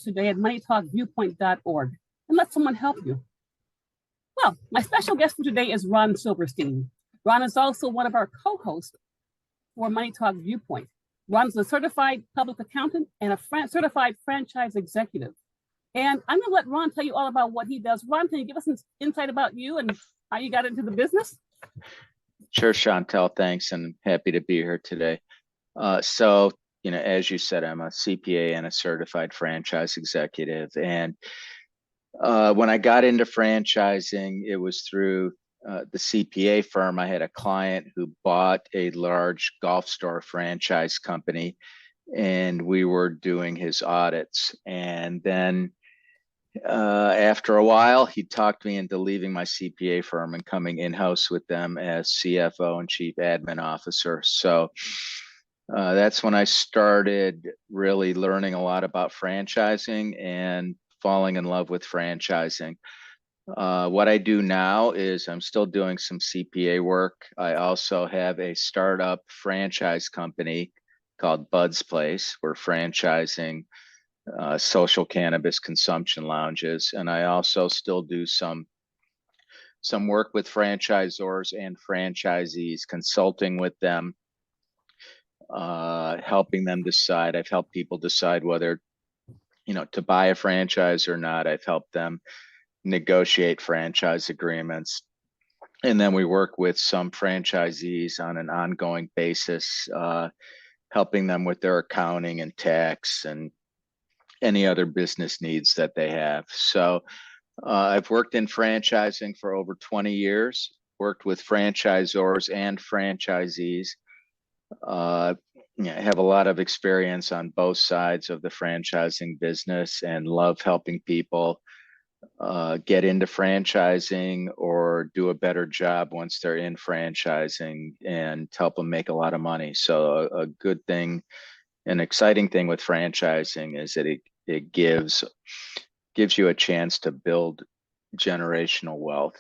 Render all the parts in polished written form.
today at moneytalkviewpoint.org and let someone help you. Well, my special guest for today is Ron Silberstein. Ron is also one of our co-hosts for Money Talk Viewpoint. Ron's a certified public accountant and a certified franchise executive. And I'm going to let Ron tell you all about what he does. Ron, can you give us some insight about you and how you got into the business? Sure, Chantel, thanks, and happy to be here today. So, as you said, I'm a CPA and a certified franchise executive. And when I got into franchising, it was through the CPA firm. I had a client who bought a large golf store franchise company, and we were doing his audits. And then after a while, he talked me into leaving my CPA firm and coming in-house with them as CFO and Chief Admin Officer. So that's when I started really learning a lot about franchising and falling in love with franchising. What I do now is I'm still doing some CPA work. I also have a startup franchise company called Bud's Place. We're franchising social cannabis consumption lounges. And I also still do some work with franchisors and franchisees, consulting with them, helping them decide. I've helped people decide whether, to buy a franchise or not. I've helped them negotiate franchise agreements. And then we work with some franchisees on an ongoing basis, helping them with their accounting and tax and any other business needs that they have. So I've worked in franchising for over 20 years, worked with franchisors and franchisees. I have a lot of experience on both sides of the franchising business and love helping people get into franchising or do a better job once they're in franchising and help them make a lot of money. So a good thing, an exciting thing with franchising is that it gives you a chance to build generational wealth.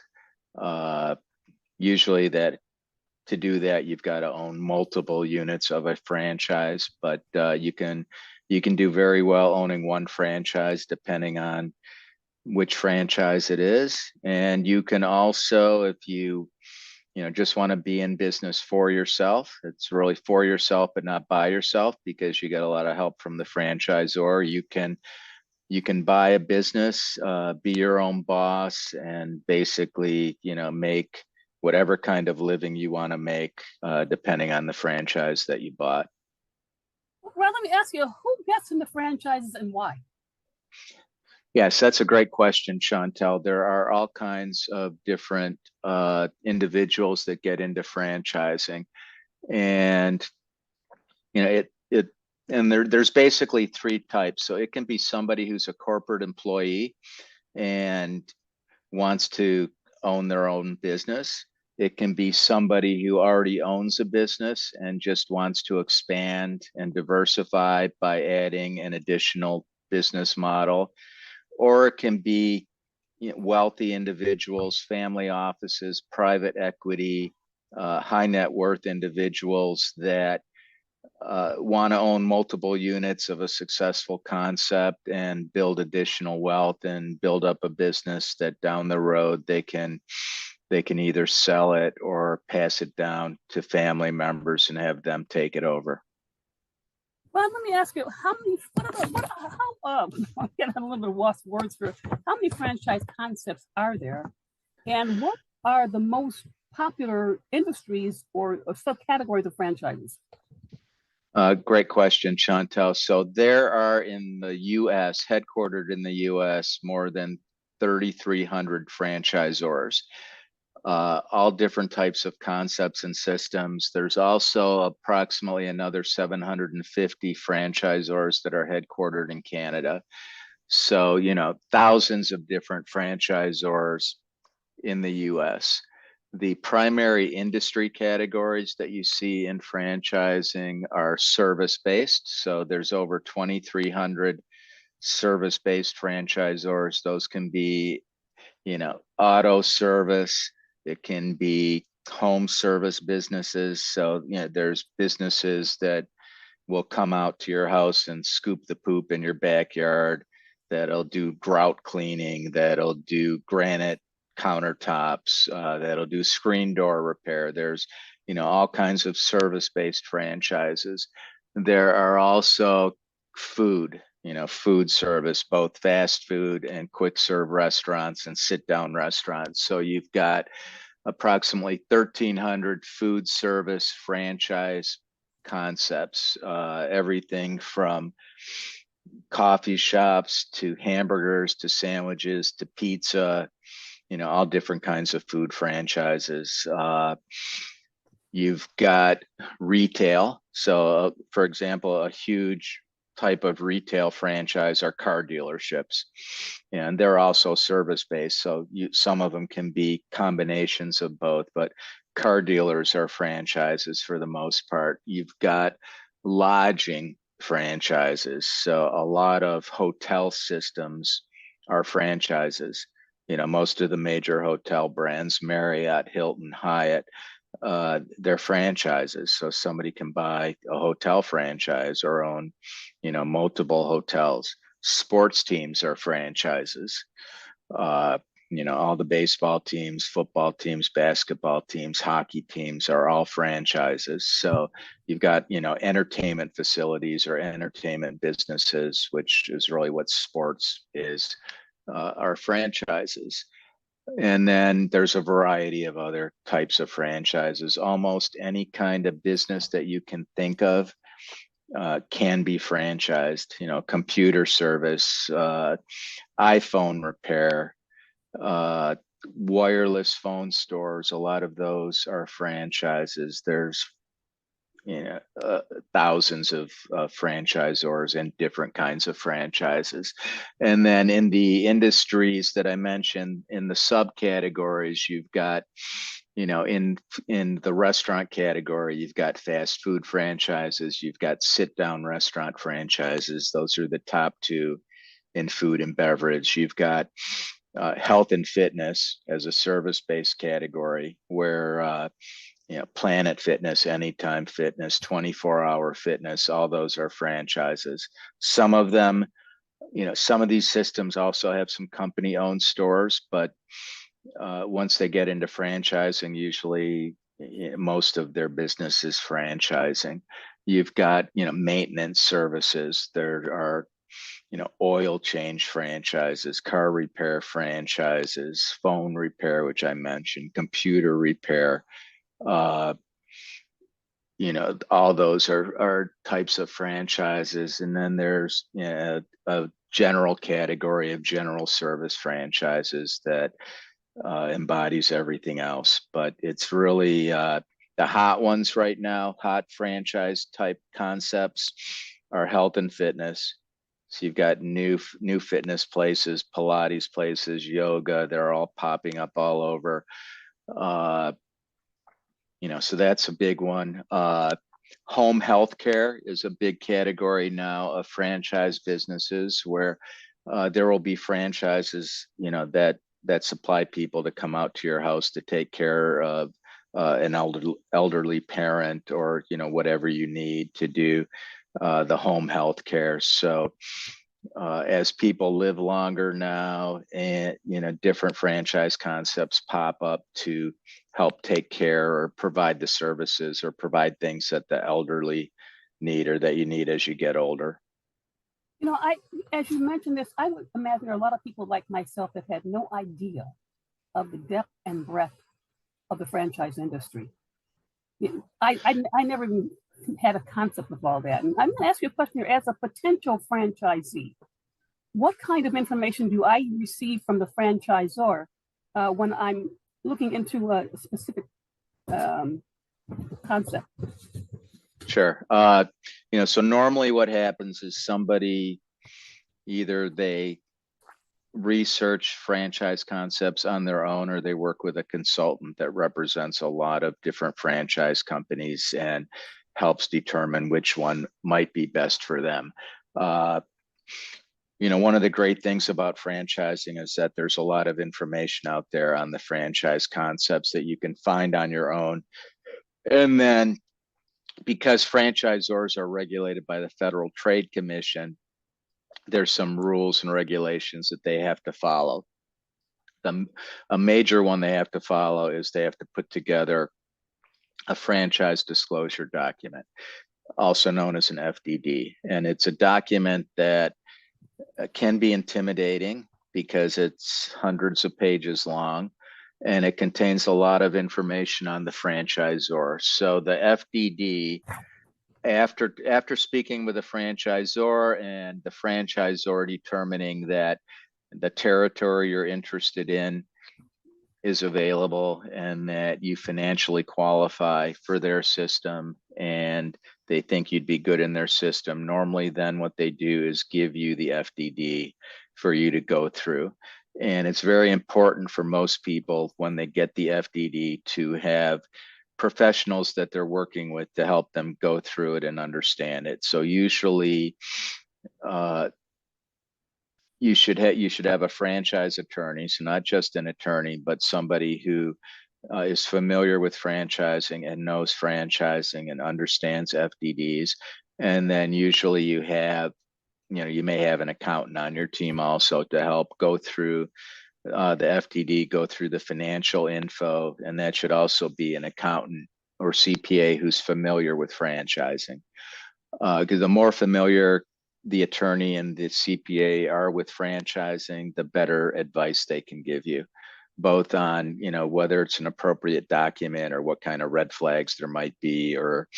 Usually to do that, you've got to own multiple units of a franchise, but you can do very well owning one franchise depending on which franchise it is. And you can also, if you just want to be in business for yourself, it's really for yourself but not by yourself, because you get a lot of help from the franchisor. You can buy a business, be your own boss, and basically make whatever kind of living you want to make, depending on the franchise that you bought. Well, let me ask you, who gets into franchises and why? Yes, that's a great question, Chantel. There are all kinds of different individuals that get into franchising, and there's basically three types. So it can be somebody who's a corporate employee and wants to own their own business. It can be somebody who already owns a business and just wants to expand and diversify by adding an additional business model. Or it can be wealthy individuals, family offices, private equity, high net worth individuals that want to own multiple units of a successful concept and build additional wealth and build up a business that down the road they can either sell it or pass it down to family members and have them take it over. Well, let me ask you, I'm getting a little bit of lost words for how many franchise concepts are there, and what are the most popular industries or subcategories of franchises? Great question, Chantel. So there are in the U.S., headquartered in the U.S., more than 3,300 franchisors. All different types of concepts and systems. There's also approximately another 750 franchisors that are headquartered in Canada. So, thousands of different franchisors in the US. The primary industry categories that you see in franchising are service-based. So there's over 2,300 service-based franchisors. Those can be, auto service. It can be home service businesses. So, there's businesses that will come out to your house and scoop the poop in your backyard. that'll do grout cleaning, that'll do granite countertops, that'll do screen door repair. There's, all kinds of service-based franchises. There are also food, food service, both fast food and quick serve restaurants and sit down restaurants. So you've got approximately 1,300 food service franchise concepts, everything from coffee shops to hamburgers to sandwiches to pizza, all different kinds of food franchises. You've got retail. So, for example, a huge type of retail franchise are car dealerships, and they're also service-based. So some of them can be combinations of both, but car dealers are franchises for the most part. You've got lodging franchises. So a lot of hotel systems are franchises. Most of the major hotel brands, Marriott, Hilton, Hyatt, they're franchises. So somebody can buy a hotel franchise or own, multiple hotels. Sports teams are franchises. All the baseball teams, football teams, basketball teams, hockey teams are all franchises. So you've got, entertainment facilities or entertainment businesses, which is really what sports is, are franchises. And then there's a variety of other types of franchises. Almost any kind of business that you can think of can be franchised. Computer service, iPhone repair, wireless phone stores. A lot of those are franchises. There's thousands of franchisors and different kinds of franchises. And then in the industries that I mentioned, in the subcategories, you've got, in the restaurant category, you've got fast food franchises, you've got sit down restaurant franchises. Those are the top two in food and beverage. You've got health and fitness as a service-based category, where Planet Fitness, Anytime Fitness, 24-hour fitness, all those are franchises. Some of them, some of these systems also have some company-owned stores, but once they get into franchising, usually most of their business is franchising. You've got, maintenance services. There are, oil change franchises, car repair franchises, phone repair, which I mentioned, computer repair. All those are types of franchises. And then there's a general category of general service franchises that embodies everything else. But it's really the hot ones right now, hot franchise type concepts are health and fitness. So you've got new fitness places, Pilates places, yoga, they're all popping up all over. So that's a big one. Home healthcare is a big category now of franchise businesses where there will be franchises, that supply people to come out to your house to take care of an elderly parent, or whatever you need to do the home healthcare. So as people live longer now, and different franchise concepts pop up to help take care or provide the services or provide things that the elderly need or that you need as you get older. As you mentioned this, I would imagine there are a lot of people like myself that had no idea of the depth and breadth of the franchise industry. I never even had a concept of all that. And I'm going to ask you a question here. As a potential franchisee, what kind of information do I receive from the franchisor when I'm looking into a specific concept? Sure. So normally what happens is somebody, either they research franchise concepts on their own, or they work with a consultant that represents a lot of different franchise companies and helps determine which one might be best for them. One of the great things about franchising is that there's a lot of information out there on the franchise concepts that you can find on your own. And then, because franchisors are regulated by the Federal Trade Commission, there's some rules and regulations that they have to follow. A major one they have to follow is they have to put together a franchise disclosure document, also known as an FDD. And it's a document that can be intimidating because it's hundreds of pages long and it contains a lot of information on the franchisor. So the FDD, after speaking with the franchisor and the franchisor determining that the territory you're interested in is available and that you financially qualify for their system and they think you'd be good in their system, normally then what they do is give you the FDD for you to go through. And it's very important for most people when they get the FDD to have professionals that they're working with to help them go through it and understand it. So usually you should have a franchise attorney, so not just an attorney, but somebody who is familiar with franchising and knows franchising and understands FDDs. And then usually you may have an accountant on your team also to help go through the FDD, go through the financial info, and that should also be an accountant or CPA who's familiar with franchising. Because the more familiar the attorney and the CPA are with franchising, the better advice they can give you, both on, whether it's an appropriate document or what kind of red flags there might be, or,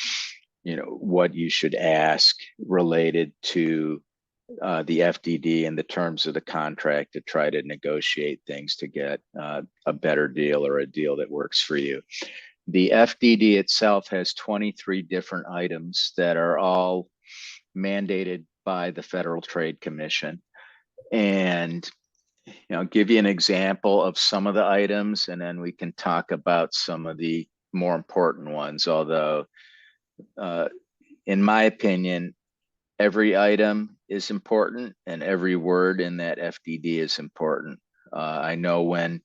what you should ask related to the FDD and the terms of the contract to try to negotiate things to get a better deal or a deal that works for you. The FDD itself has 23 different items that are all mandated by the Federal Trade Commission. And give you an example of some of the items, and then we can talk about some of the more important ones. Although, in my opinion, every item is important and every word in that FDD is important. I know when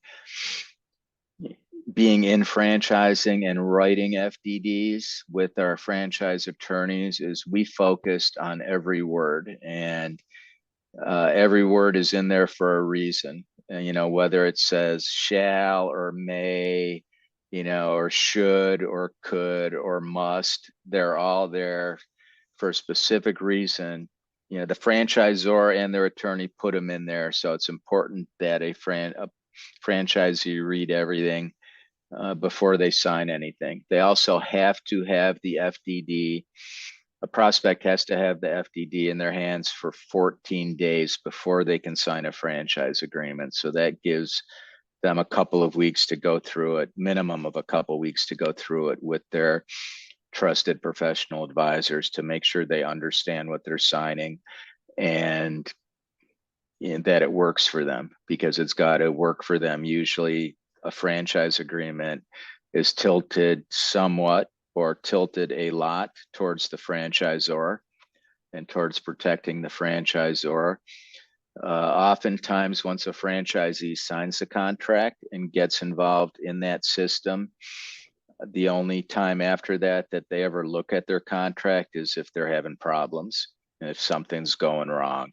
being in franchising and writing FDDs with our franchise attorneys is we focused on every word, and every word is in there for a reason. And, whether it says shall or may, or should or could or must, they're all there for a specific reason. The franchisor and their attorney put them in there. So it's important that a franchisee read everything before they sign anything. They also have to have the FDD. A prospect has to have the FDD in their hands for 14 days before they can sign a franchise agreement. So that gives them a couple of weeks to go through it, minimum of a couple of weeks to go through it with their trusted professional advisors to make sure they understand what they're signing and that it works for them, because it's got to work for them. Usually a franchise agreement is tilted somewhat or tilted a lot towards the franchisor and towards protecting the franchisor. Oftentimes, once a franchisee signs the contract and gets involved in that system, the only time after that they ever look at their contract is if they're having problems, if something's going wrong,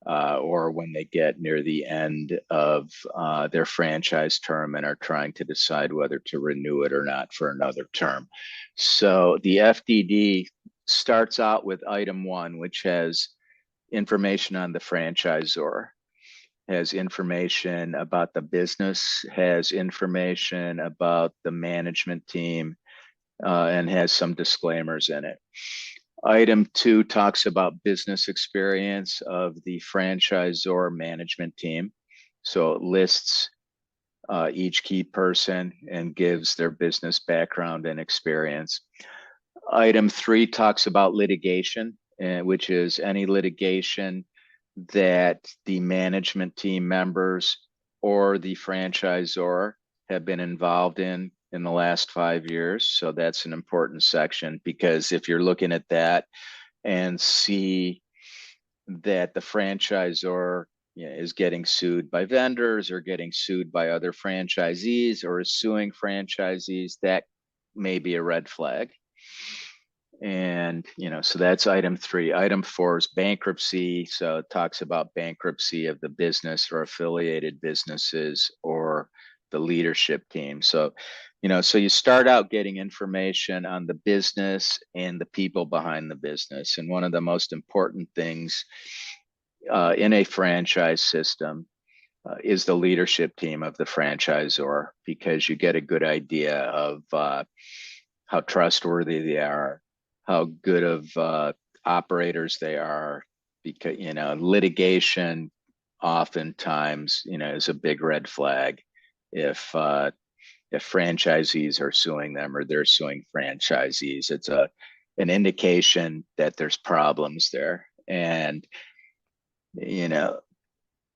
or when they get near the end of their franchise term and are trying to decide whether to renew it or not for another term. So the FDD starts out with item 1, which has information on the franchisor, has information about the business, has information about the management team, and has some disclaimers in it. Item 2 talks about business experience of the franchisor management team. So it lists each key person and gives their business background and experience. Item 3 talks about litigation, which is any litigation that the management team members or the franchisor have been involved in the last 5 years. So that's an important section, because if you're looking at that and see that the franchisor is getting sued by vendors or getting sued by other franchisees or is suing franchisees, that may be a red flag. And, so that's item 3. Item 4 is bankruptcy. So it talks about bankruptcy of the business or affiliated businesses or the leadership team. So, so you start out getting information on the business and the people behind the business. And one of the most important things in a franchise system is the leadership team of the franchisor, because you get a good idea of how trustworthy they are, how good of operators they are, because litigation oftentimes is a big red flag if franchisees are suing them or they're suing franchisees. It's an indication that there's problems there. And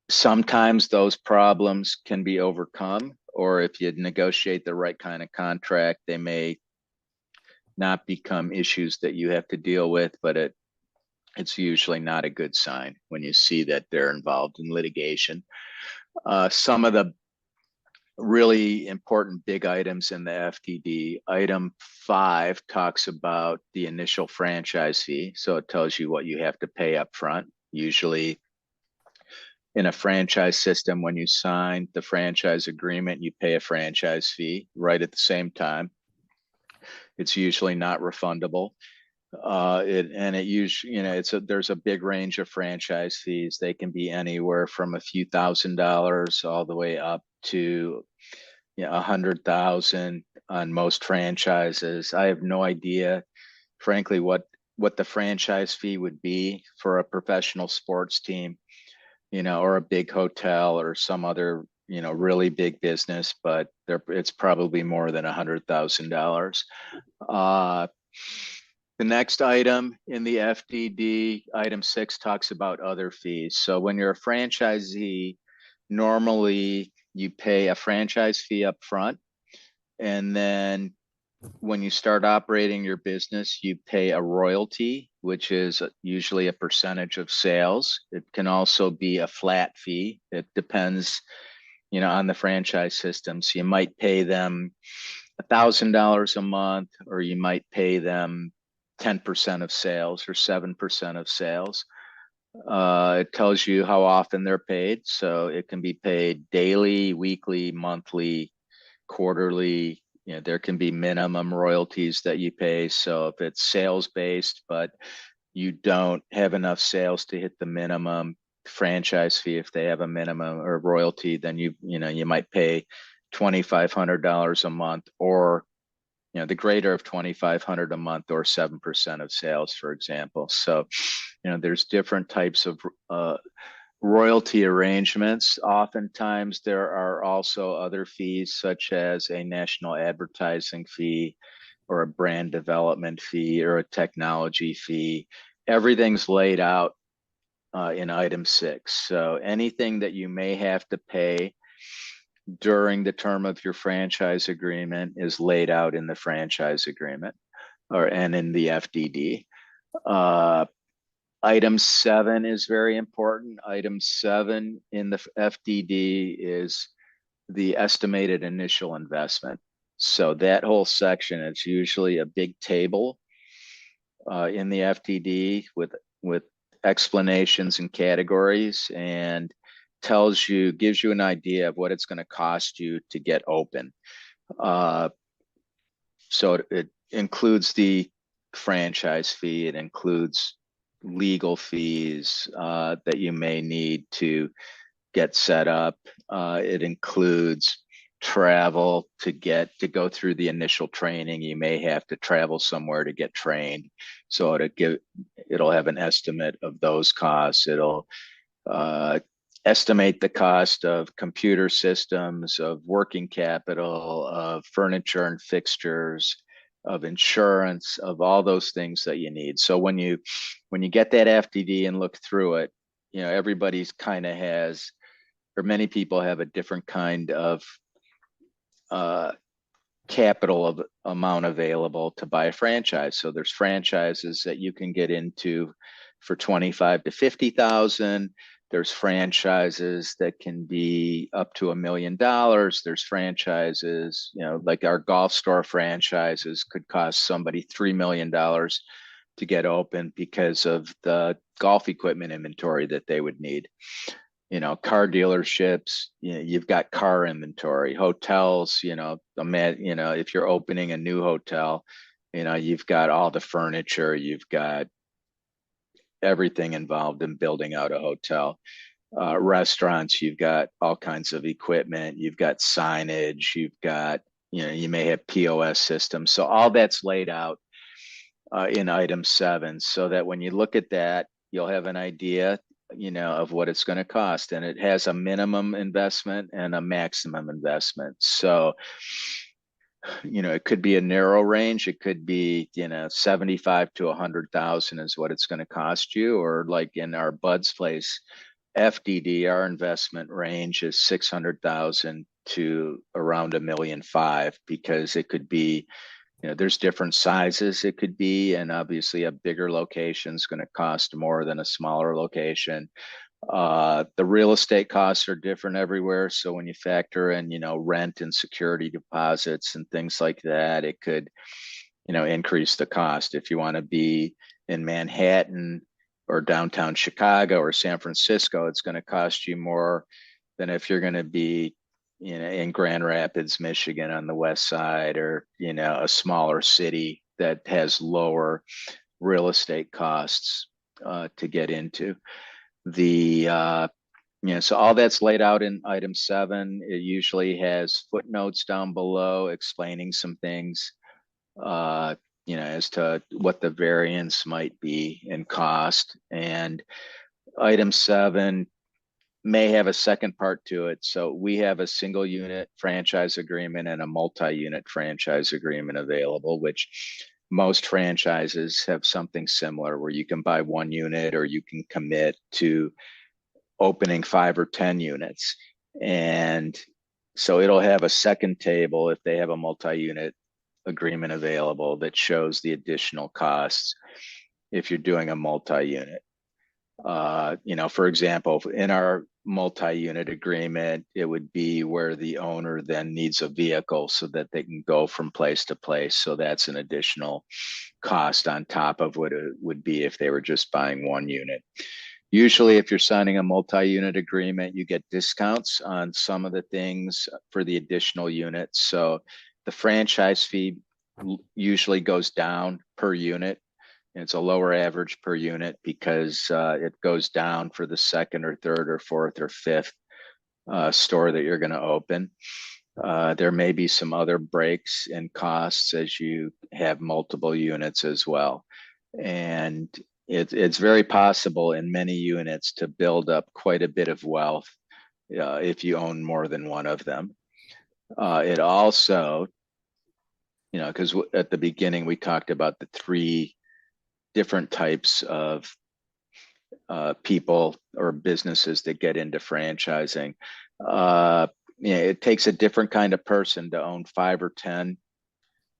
sometimes those problems can be overcome, or if you negotiate the right kind of contract, they may not become issues that you have to deal with, but it's usually not a good sign when you see that they're involved in litigation. Some of the really important big items in the FDD, item 5 talks about the initial franchise fee. So it tells you what you have to pay up front. Usually in a franchise system, when you sign the franchise agreement, you pay a franchise fee right at the same time. It's usually not refundable. There's a big range of franchise fees. They can be anywhere from a few $1,000s all the way up to 100,000 on most franchises. I have no idea, frankly, what the franchise fee would be for a professional sports team, or a big hotel or some other, really big business, but it's probably more than $100,000. The next item in the FDD, item 6, talks about other fees. So when you're a franchisee, normally you pay a franchise fee up front, and then when you start operating your business, you pay a royalty, which is usually a percentage of sales. It can also be a flat fee. It depends, on the franchise system. So you might pay them $1,000 a month, or you might pay them 10% of sales or 7% of sales. It tells you how often they're paid. So it can be paid daily, weekly, monthly, quarterly. There can be minimum royalties that you pay. So if it's sales based, but you don't have enough sales to hit the minimum franchise fee, if they have a minimum or royalty, then you might pay $2,500 a month, or the greater of $2,500 a month, or 7% of sales, for example. So there's different types of royalty arrangements. Oftentimes there are also other fees, such as a national advertising fee, or a brand development fee, or a technology fee. Everything's laid out in item 6. So anything that you may have to pay during the term of your franchise agreement is laid out in the franchise agreement and in the FDD. Item 7 is very important. Item 7 in the FDD is the estimated initial investment. So that whole section, it's usually a big table in the FDD with explanations and categories, and gives you an idea of what it's going to cost you to get open. So it includes the franchise fee. It includes legal fees that you may need to get set up. It includes travel to go through the initial training. You may have to travel somewhere to get trained. So it'll have an estimate of those costs. It'll estimate the cost of computer systems, of working capital, of furniture and fixtures, of insurance, of all those things that you need. So when you get that FDD and look through it, everybody's kind of has, or many people have, a different kind of capital amount available to buy a franchise. So there's franchises that you can get into for 25 to 50,000. There's franchises that can be up to $1 million. There's franchises, like our golf store franchises could cost somebody $3 million to get open because of the golf equipment inventory that they would need. Car dealerships, you've got car inventory. Hotels, if you're opening a new hotel, you've got all the furniture, you've got everything involved in building out a hotel. Restaurants, you've got all kinds of equipment, you've got signage, you've got, you may have POS systems. So all that's laid out in item 7, so that when you look at that, you'll have an idea, of what it's going to cost. And it has a minimum investment and a maximum investment. So, it could be a narrow range. It could be, 75 to 100,000 is what it's going to cost you. Or like in our Bud's place, FDD, our investment range is 600,000 to around $1.5 million, because it could be, there's different sizes it could be, and obviously a bigger location is going to cost more than a smaller location. The real estate costs are different everywhere. So when you factor in, rent and security deposits and things like that, it could, increase the cost. If you want to be in Manhattan or downtown Chicago or San Francisco, it's going to cost you more than if you're going to be, in Grand Rapids, Michigan on the west side, or, a smaller city that has lower real estate costs to get into. So all that's laid out in item 7. It usually has footnotes down below explaining some things, as to what the variance might be in cost. And item 7 may have a second part to it. So we have a single unit franchise agreement and a multi-unit franchise agreement available, which most franchises have something similar, where you can buy 1 unit or you can commit to opening 5 or 10 units. And so it'll have a second table if they have a multi-unit agreement available that shows the additional costs if you're doing a multi-unit. For example, in our multi-unit agreement, it would be where the owner then needs a vehicle so that they can go from place to place. So that's an additional cost on top of what it would be if they were just buying 1 unit. Usually, if you're signing a multi-unit agreement, you get discounts on some of the things for the additional units. So the franchise fee usually goes down per unit. It's a lower average per unit because it goes down for the second or third or fourth or fifth store that you're going to open. There may be some other breaks in costs as you have multiple units as well. And it's very possible in many units to build up quite a bit of wealth if you own more than one of them. It also, because at the beginning we talked about the 3 different types of people or businesses that get into franchising. It takes a different kind of person to own 5 or 10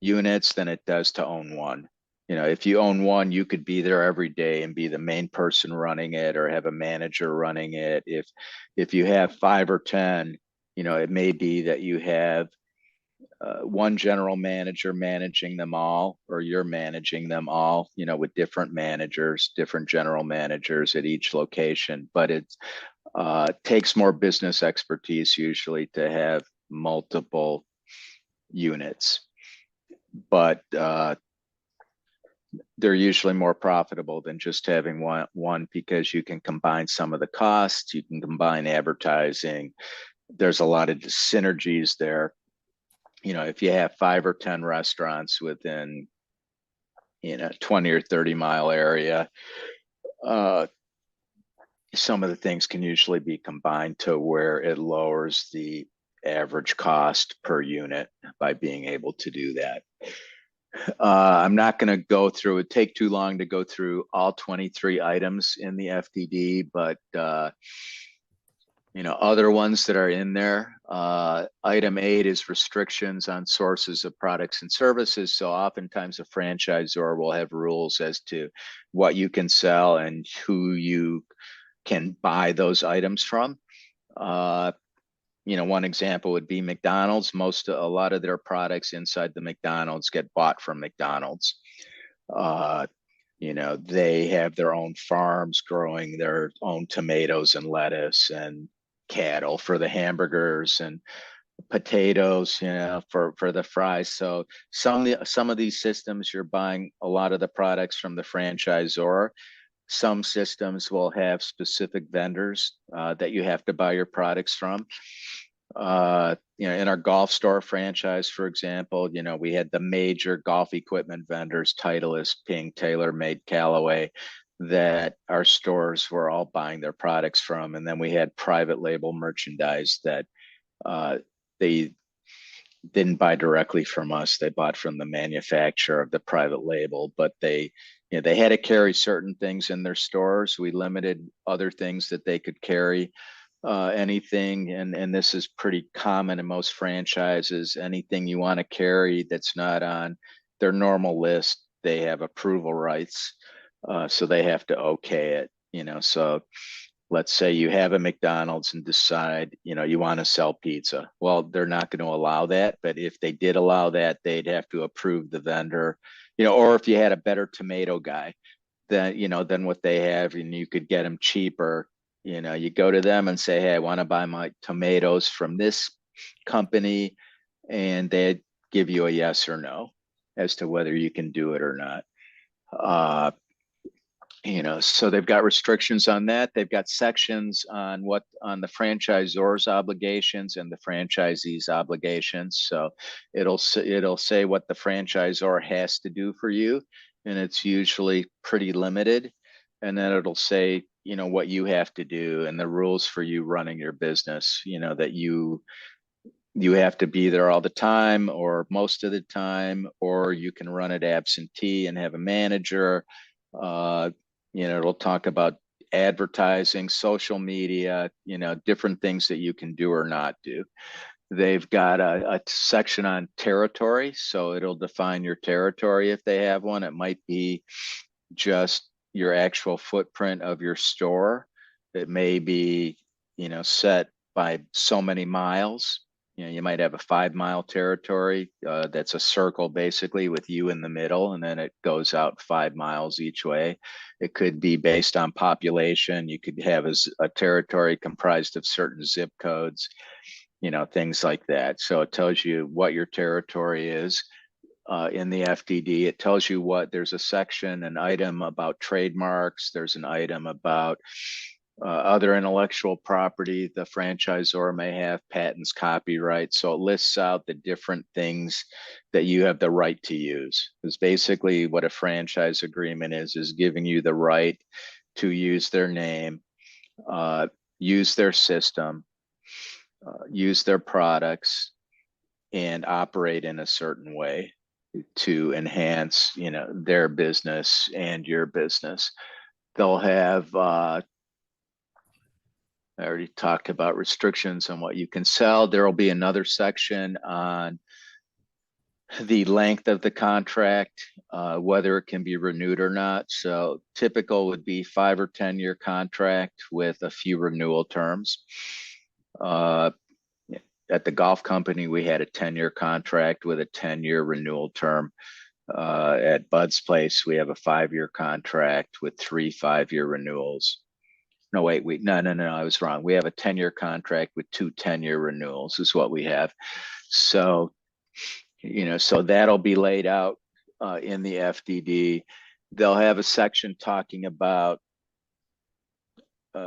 units than it does to own 1. If you own 1, you could be there every day and be the main person running it, or have a manager running it. If you have 5 or 10, it may be that you have 1 general manager managing them all, or you're managing them all, with different managers, different general managers at each location. But it takes more business expertise usually to have multiple units. But they're usually more profitable than just having one because you can combine some of the costs, you can combine advertising. There's a lot of synergies there. If you have 5 or 10 restaurants within, 20 or 30 mile area, some of the things can usually be combined to where it lowers the average cost per unit by being able to do that. I'm not going to go through it, take too long to go through all 23 items in the FDD, but other ones that are in there. Item 8 is restrictions on sources of products and services. So oftentimes a franchisor will have rules as to what you can sell and who you can buy those items from. One example would be McDonald's. A lot of their products inside the McDonald's get bought from McDonald's. They have their own farms growing their own tomatoes and lettuce and cattle for the hamburgers and potatoes, for the fries. So some of these systems, you're buying a lot of the products from the franchisor. Some systems will have specific vendors that you have to buy your products from. In our golf store franchise, for example, we had the major golf equipment vendors, Titleist, Ping, TaylorMade, Callaway, that our stores were all buying their products from. And then we had private label merchandise that they didn't buy directly from us. They bought from the manufacturer of the private label, but they had to carry certain things in their stores. We limited other things that they could carry. Anything, and this is pretty common in most franchises, anything you want to carry that's not on their normal list, they have approval rights. So they have to okay it, so let's say you have a McDonald's and decide, you want to sell pizza. Well, they're not going to allow that. But if they did allow that, they'd have to approve the vendor, or if you had a better tomato guy, than what they have, and you could get them cheaper. You go to them and say, hey, I want to buy my tomatoes from this company, and they'd give you a yes or no as to whether you can do it or not. So they've got restrictions on that. They've got sections on the franchisor's obligations and the franchisee's obligations. So it'll say what the franchisor has to do for you, and it's usually pretty limited. And then it'll say, what you have to do and the rules for you running your business, that you have to be there all the time or most of the time, or you can run it absentee and have a manager. It'll talk about advertising, social media, different things that you can do or not do. They've got a section on territory, so it'll define your territory if they have one. It might be just your actual footprint of your store. It may be, set by so many miles. You might have a 5-mile territory that's a circle basically with you in the middle, and then it goes out 5 miles each way. It could be based on population. You could have a territory comprised of certain zip codes, things like that. So it tells you what your territory is. In the FDD, it tells you there's a section, an item about trademarks. There's an item about other intellectual property the franchisor may have, patents, copyright. So it lists out the different things that you have the right to use. Because basically what a franchise agreement is giving you the right to use their name, use their system, use their products, and operate in a certain way to enhance, their business and your business. They'll have, I already talked about restrictions on what you can sell. There will be another section on the length of the contract, whether it can be renewed or not. So typical would be 5 or 10-year contract with a few renewal terms. At the golf company, we had a 10-year contract with a 10-year renewal term. At Bud's Place, we have a 5-year contract with 3 5-year renewals. No, wait, no, I was wrong. We have a 10-year contract with 2 10-year renewals is what we have. So, so that'll be laid out in the FDD. They'll have a section talking about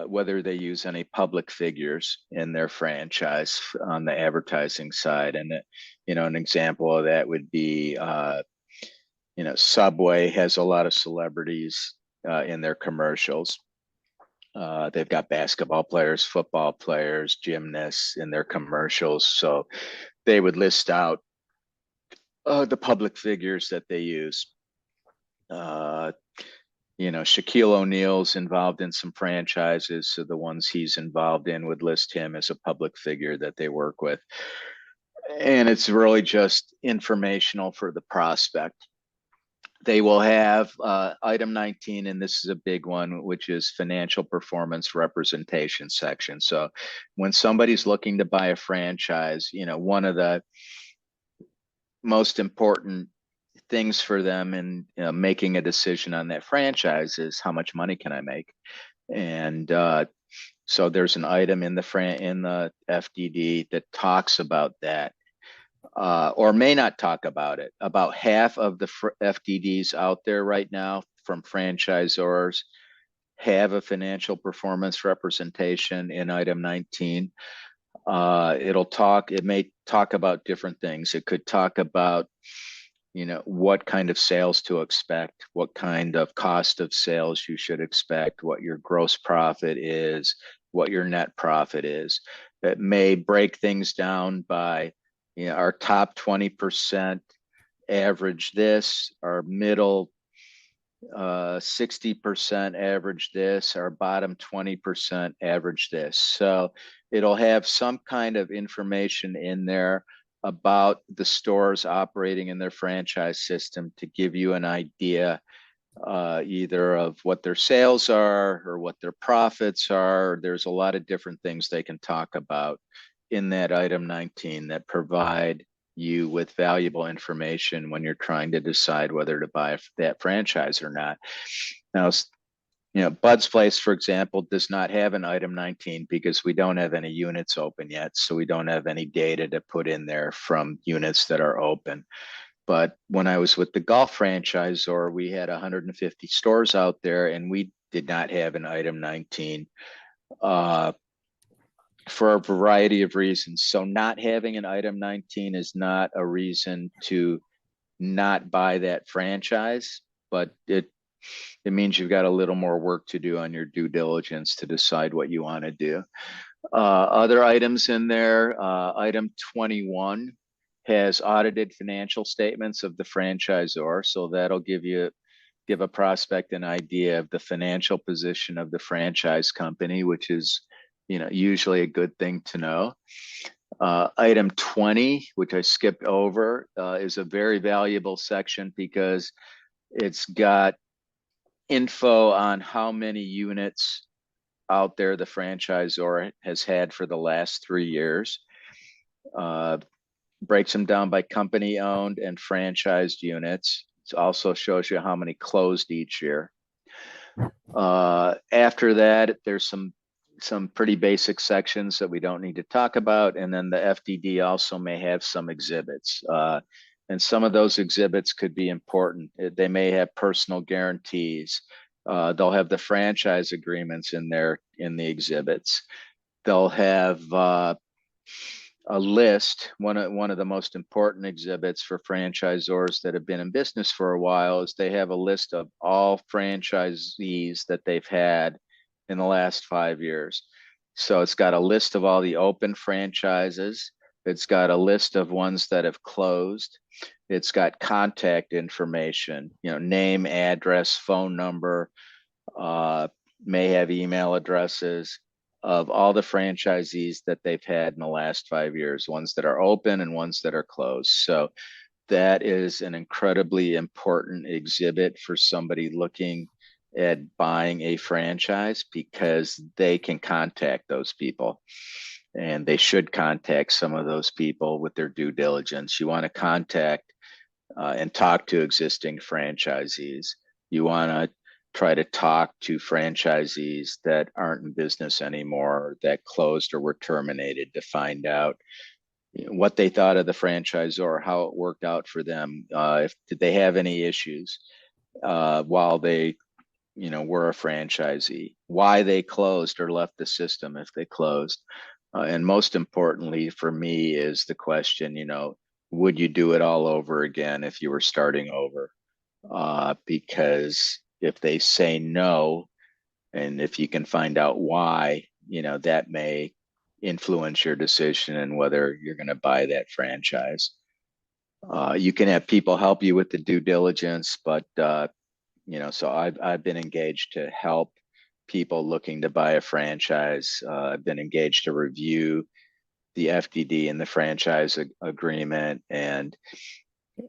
whether they use any public figures in their franchise on the advertising side. And, an example of that would be, Subway has a lot of celebrities in their commercials. They've got basketball players, football players, gymnasts in their commercials. So they would list out the public figures that they use. Shaquille O'Neal's involved in some franchises, so the ones he's involved in would list him as a public figure that they work with. And it's really just informational for the prospect. they will have item 19, and this is a big one, which is financial performance representation section. So when somebody's looking to buy a franchise, one of the most important things for them in making a decision on that franchise is how much money can I make? And so there's an item in the FDD that talks about that. Or may not talk about it. About half of the FDDs out there right now from franchisors have a financial performance representation in item 19. It may talk about different things. It could talk about, what kind of sales to expect, what kind of cost of sales you should expect, what your gross profit is, what your net profit is. It may break things down by, our top 20% average this, our middle 60% average this, our bottom 20% average this. So it'll have some kind of information in there about the stores operating in their franchise system to give you an idea either of what their sales are or what their profits are. There's a lot of different things they can talk about in that item 19 that provide you with valuable information when you're trying to decide whether to buy that franchise or not. Now, Bud's Place, for example, does not have an item 19 because we don't have any units open yet. So we don't have any data to put in there from units that are open. But when I was with the golf franchisor, we had 150 stores out there and we did not have an item 19 for a variety of reasons. So not having an item 19 is not a reason to not buy that franchise, but it means you've got a little more work to do on your due diligence to decide what you want to do. Other items in there, item 21 has audited financial statements of the franchisor. So that'll give a prospect an idea of the financial position of the franchise company, which is, usually a good thing to know. Item 20, which I skipped over, is a very valuable section because it's got info on how many units out there the franchisor has had for the last 3 years. Breaks them down by company owned and franchised units. It also shows you how many closed each year. After that, there's some pretty basic sections that we don't need to talk about. And then the FDD also may have some exhibits. And some of those exhibits could be important. They may have personal guarantees. They'll have the franchise agreements in the exhibits. They'll have a list. One of the most important exhibits for franchisors that have been in business for a while is they have a list of all franchisees that they've had in the last 5 years. So it's got a list of all the open franchises. It's got a list of ones that have closed. It's got contact information, name, address, phone number, may have email addresses of all the franchisees that they've had in the last 5 years, ones that are open and ones that are closed. So that is an incredibly important exhibit for somebody looking at buying a franchise because they can contact those people. And they should contact some of those people with their due diligence. You want to contact and talk to existing franchisees. You want to try to talk to franchisees that aren't in business anymore, that closed or were terminated, to find out what they thought of the franchisor, how it worked out for them, did they have any issues while they were a franchisee, why they closed or left the system if they closed. And most importantly for me is the question, would you do it all over again if you were starting over? Because if they say no, and if you can find out why, that may influence your decision and whether you're going to buy that franchise. You can have people help you with the due diligence, but so I've been engaged to help people looking to buy a franchise. I've been engaged to review the FDD and the franchise agreement and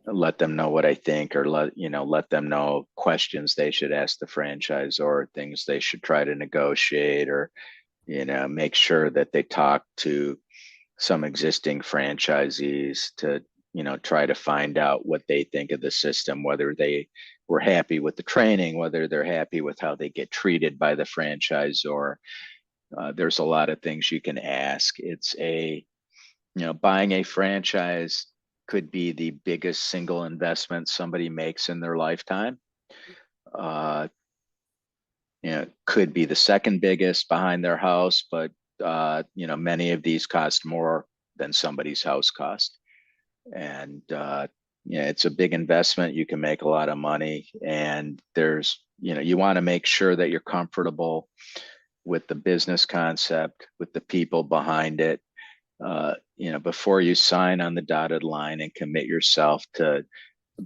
let them know what I think, or let them know questions they should ask the franchisor, things they should try to negotiate, or make sure that they talk to some existing franchisees to try to find out what they think of the system, whether they were happy with the training, whether they're happy with how they get treated by the franchisor. There's a lot of things you can ask. It's buying a franchise could be the biggest single investment somebody makes in their lifetime. uh, could be the second biggest behind their house, but many of these cost more than somebody's house cost. And it's a big investment. You can make a lot of money, and you want to make sure that you're comfortable with the business concept, with the people behind it, before you sign on the dotted line and commit yourself to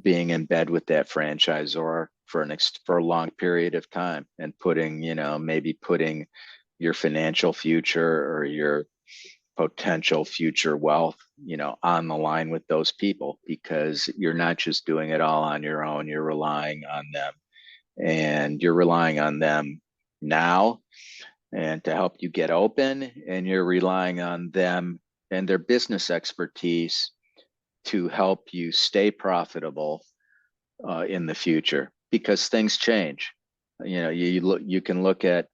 being in bed with that franchisor for a long period of time, and maybe putting your financial future or your potential future wealth, on the line with those people, because you're not just doing it all on your own. You're relying on them, and you're relying on them now and to help you get open, and you're relying on them and their business expertise to help you stay profitable in the future, because things change. You can look at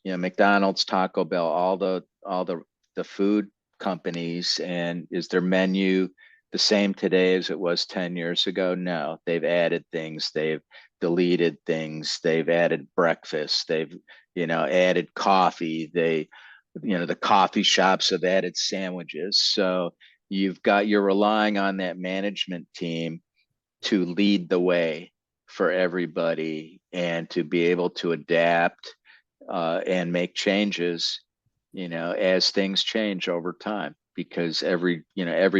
McDonald's, Taco Bell, all the food companies, and is their menu the same today as it was 10 years ago? No, they've added things, they've deleted things, they've added breakfast, they've added coffee, the coffee shops have added sandwiches. So you're relying on that management team to lead the way for everybody, and to be able to adapt and make changes as things change over time, because every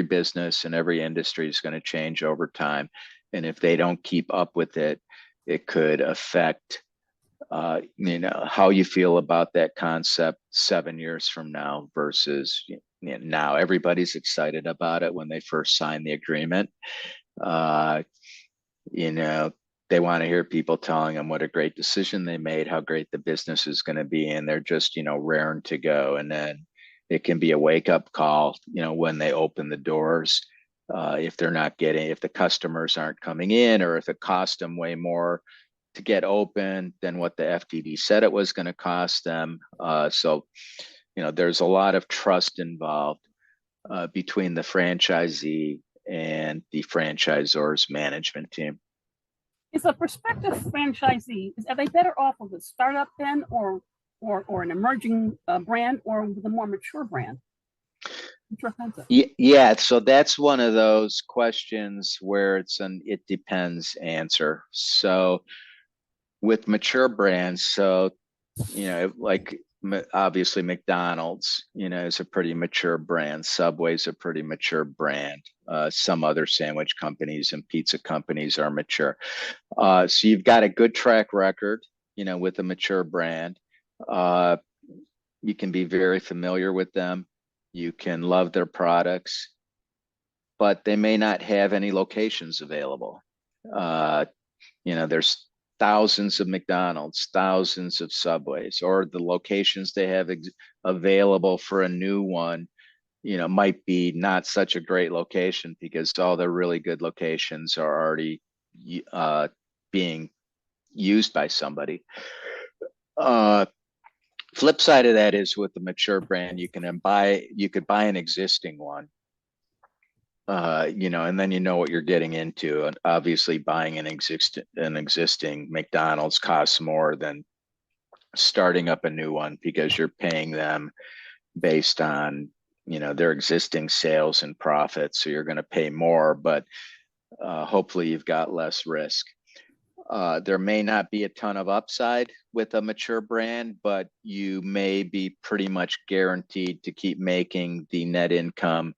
business and every industry is going to change over time. And if they don't keep up with it, it could affect how you feel about that concept 7 years from now versus now. Everybody's excited about it when they first sign the agreement. uh, you know, they want to hear people telling them what a great decision they made, how great the business is going to be, and they're just, raring to go. And then it can be a wake up call, when they open the doors. If the customers aren't coming in, or if it costs them way more to get open than what the FTD said it was going to cost them. So, there's a lot of trust involved between the franchisee and the franchisor's management team. Is a prospective franchisee, are they better off with a startup then, or an emerging brand, or with a more mature brand? Mature concept? Yeah, so that's one of those questions where it's an it depends answer. So with mature brands, so like obviously McDonald's, is a pretty mature brand. Subway's a pretty mature brand. Some other sandwich companies and pizza companies are mature. So you've got a good track record, with a mature brand. You can be very familiar with them. You can love their products, but they may not have any locations available. There's thousands of McDonald's, thousands of Subways, or the locations they have available for a new one, might be not such a great location, because all the really good locations are already being used by somebody. Flip side of that is, with the mature brand, you could buy an existing one, and then what you're getting into. And obviously, buying an existing McDonald's costs more than starting up a new one, because you're paying them based on their existing sales and profits. So you're going to pay more, but hopefully you've got less risk. There may not be a ton of upside with a mature brand, but you may be pretty much guaranteed to keep making the net income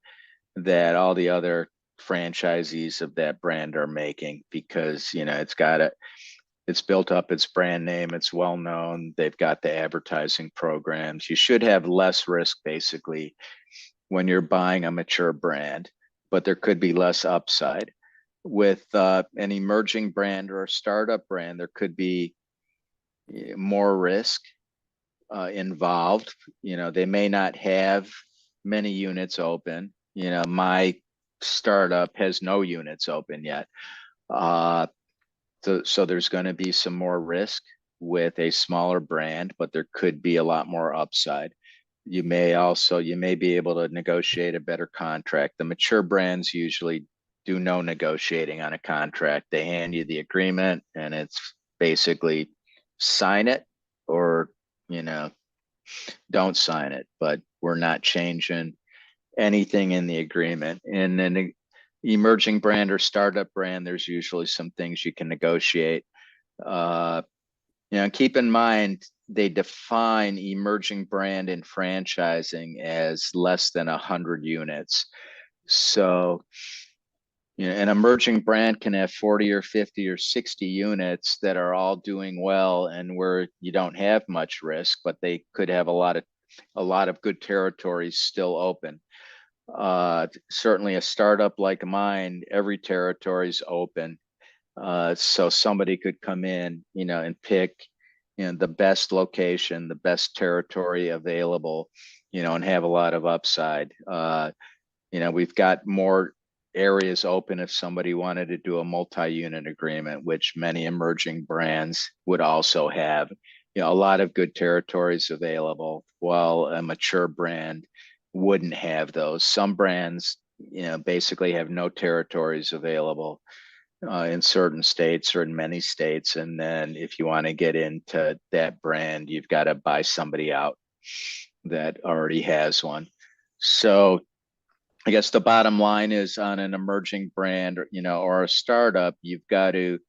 that all the other franchisees of that brand are making, because it's built up its brand name, it's well known, they've got the advertising programs. You should have less risk basically when you're buying a mature brand, but there could be less upside. with an emerging brand or a startup brand, there could be more risk involved. They may not have many units open. My startup has no units open yet. So there's going to be some more risk with a smaller brand, but there could be a lot more upside. You may be able to negotiate a better contract. The mature brands usually do no negotiating on a contract. They hand you the agreement and it's basically sign it or, don't sign it, but we're not changing anything in the agreement. And then emerging brand or startup brand, there's usually some things you can negotiate. Keep in mind, they define emerging brand and franchising as less than 100 units. So, an emerging brand can have 40 or 50 or 60 units that are all doing well and where you don't have much risk, but they could have a lot of good territories still open. Certainly a startup like mine, every territory is open. So somebody could come in, and pick, the best location, the best territory available, and have a lot of upside. We've got more areas open if somebody wanted to do a multi-unit agreement, which many emerging brands would also have. A lot of good territories available, while a mature brand wouldn't have those. Some brands, basically have no territories available in certain states or in many states. And then if you want to get into that brand, you've got to buy somebody out that already has one. So I guess the bottom line is, on an emerging brand, or a startup, you've got to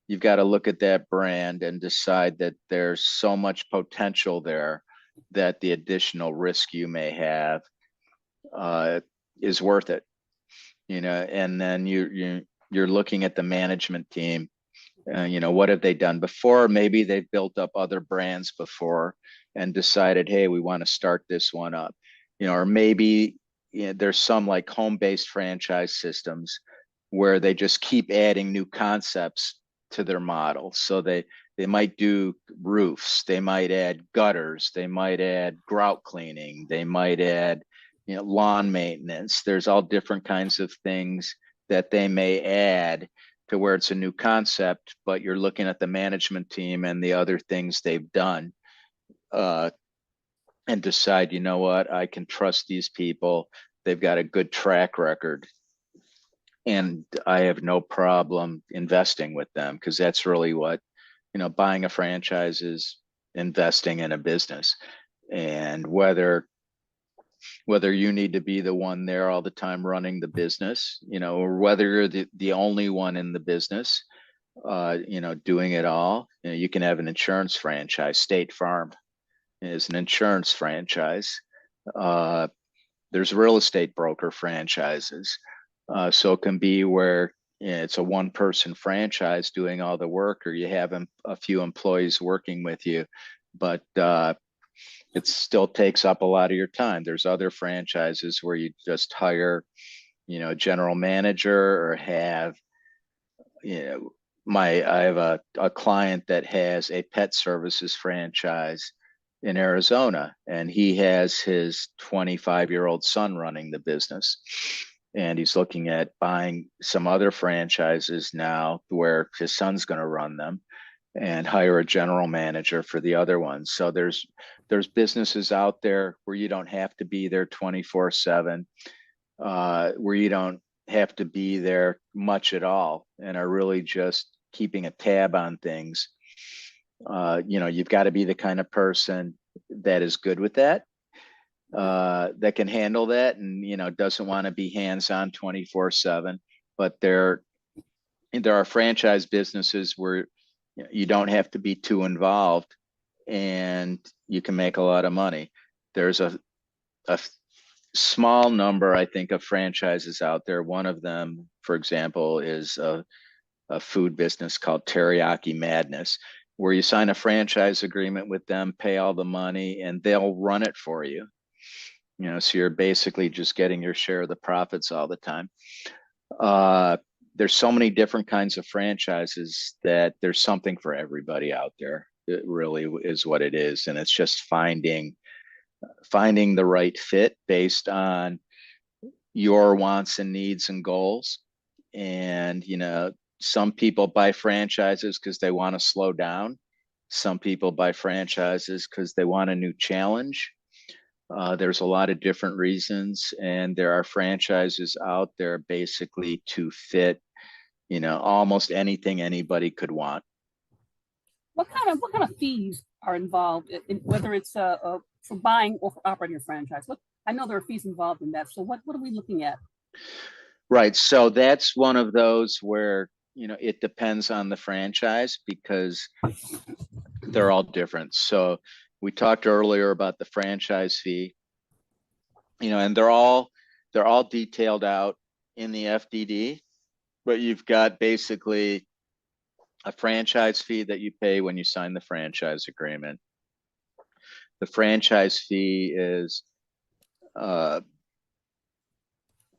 look at that brand and decide that there's so much potential there that the additional risk you may have is worth it. And then you're looking at the management team. What have they done before? Maybe they've built up other brands before and decided, hey, we want to start this one up. Or maybe there's some like home-based franchise systems where they just keep adding new concepts to their model. So they might do roofs, they might add gutters, they might add grout cleaning, they might add lawn maintenance. There's all different kinds of things that they may add to where it's a new concept, but you're looking at the management team and the other things they've done, and decide, what, I can trust these people. They've got a good track record and I have no problem investing with them, because that's really what, buying a franchise is, investing in a business. And whether you need to be the one there all the time running the business, or whether you're the only one in the business, doing it all. You can have an insurance franchise. State Farm is an insurance franchise. There's real estate broker franchises. So it can be where it's a one-person franchise doing all the work, or you have a few employees working with you, but it still takes up a lot of your time. There's other franchises where you just hire, a general manager, or have, I have a client that has a pet services franchise in Arizona, and he has his 25-year-old son running the business. And he's looking at buying some other franchises now where his son's going to run them, and hire a general manager for the other ones. So there's businesses out there where you don't have to be there 24/7, where you don't have to be there much at all, and are really just keeping a tab on things. You've got to be the kind of person that is good with that, that can handle that, and doesn't want to be hands-on 24/7. But there are franchise businesses where you don't have to be too involved and you can make a lot of money. There's a small number, I think, of franchises out there. One of them, for example, is a food business called Teriyaki Madness, where you sign a franchise agreement with them, pay all the money, and they'll run it for you. So you're basically just getting your share of the profits all the time. there's so many different kinds of franchises that there's something for everybody out there. It really is what it is. And it's just finding the right fit based on your wants and needs and goals. And, some people buy franchises because they want to slow down. Some people buy franchises because they want a new challenge. There's a lot of different reasons, and there are franchises out there basically to fit, almost anything anybody could want. What kind of fees are involved in whether it's for buying or for operating a franchise? I know there are fees involved in that. So what are we looking at? Right. So that's one of those where, it depends on the franchise because they're all different. So we talked earlier about the franchise fee, and they're all detailed out in the FDD, but you've got basically a franchise fee that you pay when you sign the franchise agreement. The franchise fee is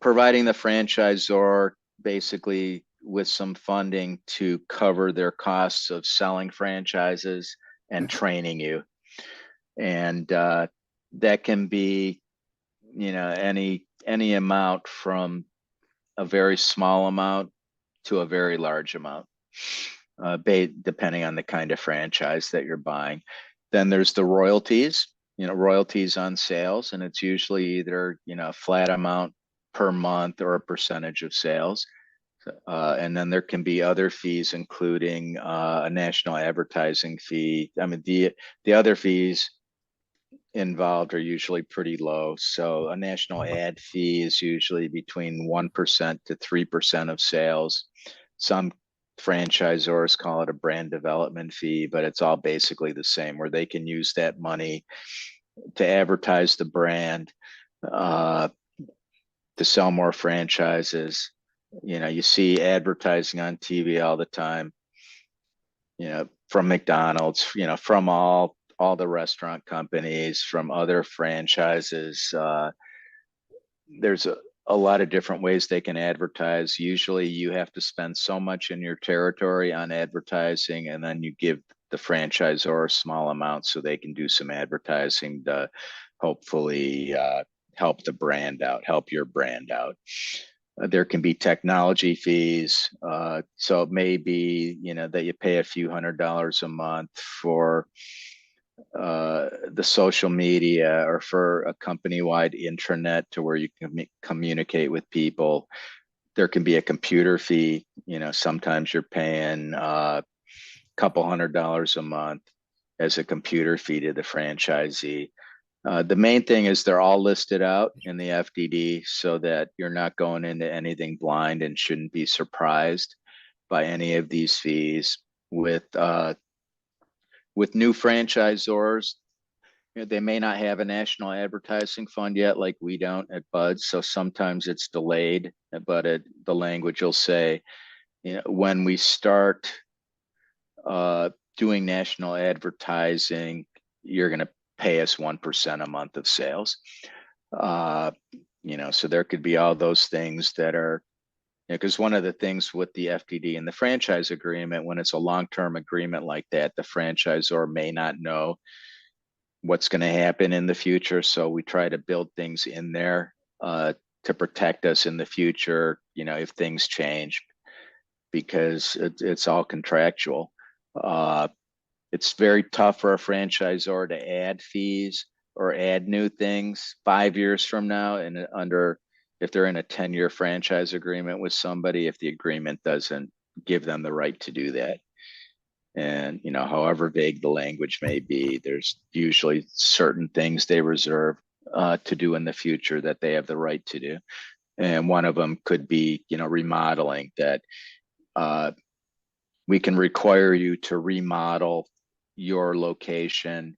providing the franchisor basically with some funding to cover their costs of selling franchises and training you. And that can be, any amount from a very small amount to a very large amount, depending on the kind of franchise that you're buying. Then there's the royalties, royalties on sales, and it's usually either, a flat amount per month or a percentage of sales. And then there can be other fees, including a national advertising fee. I mean, the other fees involved are usually pretty low. So a national ad fee is usually between 1% to 3% of sales. Some franchisors call it a brand development fee, but it's all basically the same, where they can use that money to advertise the brand, to sell more franchises. You see advertising on TV all the time, from McDonald's, from all the restaurant companies, from other franchises. There's a lot of different ways they can advertise. Usually you have to spend so much in your territory on advertising, and then you give the franchisor a small amount so they can do some advertising to hopefully help the brand out, help your brand out. There can be technology fees. So it may be, that you pay a few $100s a month for the social media or for a company-wide intranet to where you can communicate with people. There can be a computer fee. Sometimes you're paying a couple $100s a month as a computer fee to the franchisee. The main thing is they're all listed out in the FDD so that you're not going into anything blind and shouldn't be surprised by any of these fees. With new franchisors, they may not have a national advertising fund yet, like we don't at Buds. So sometimes it's delayed, but the language will say, when we start doing national advertising, you're going to pay us 1% a month of sales. So there could be all those things that are, because one of the things with the FDD and the franchise agreement, when it's a long-term agreement like that, the franchisor may not know what's going to happen in the future. So we try to build things in there to protect us in the future, if things change, because it's all contractual. It's very tough for a franchisor to add fees or add new things 5 years from now, and if they're in a 10-year franchise agreement with somebody, if the agreement doesn't give them the right to do that. And, however vague the language may be, there's usually certain things they reserve to do in the future that they have the right to do. And one of them could be, remodeling, that we can require you to remodel your location,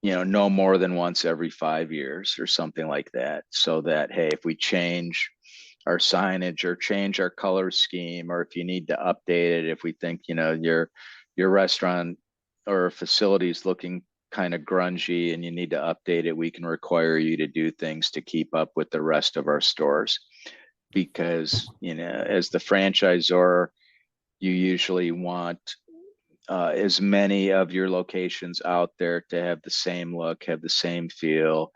no more than once every 5 years or something like that. So that, hey, if we change our signage or change our color scheme, or if you need to update it, if we think, your restaurant or facility is looking kind of grungy and you need to update it, we can require you to do things to keep up with the rest of our stores. because, as the franchisor, you usually want as many of your locations out there to have the same look, have the same feel,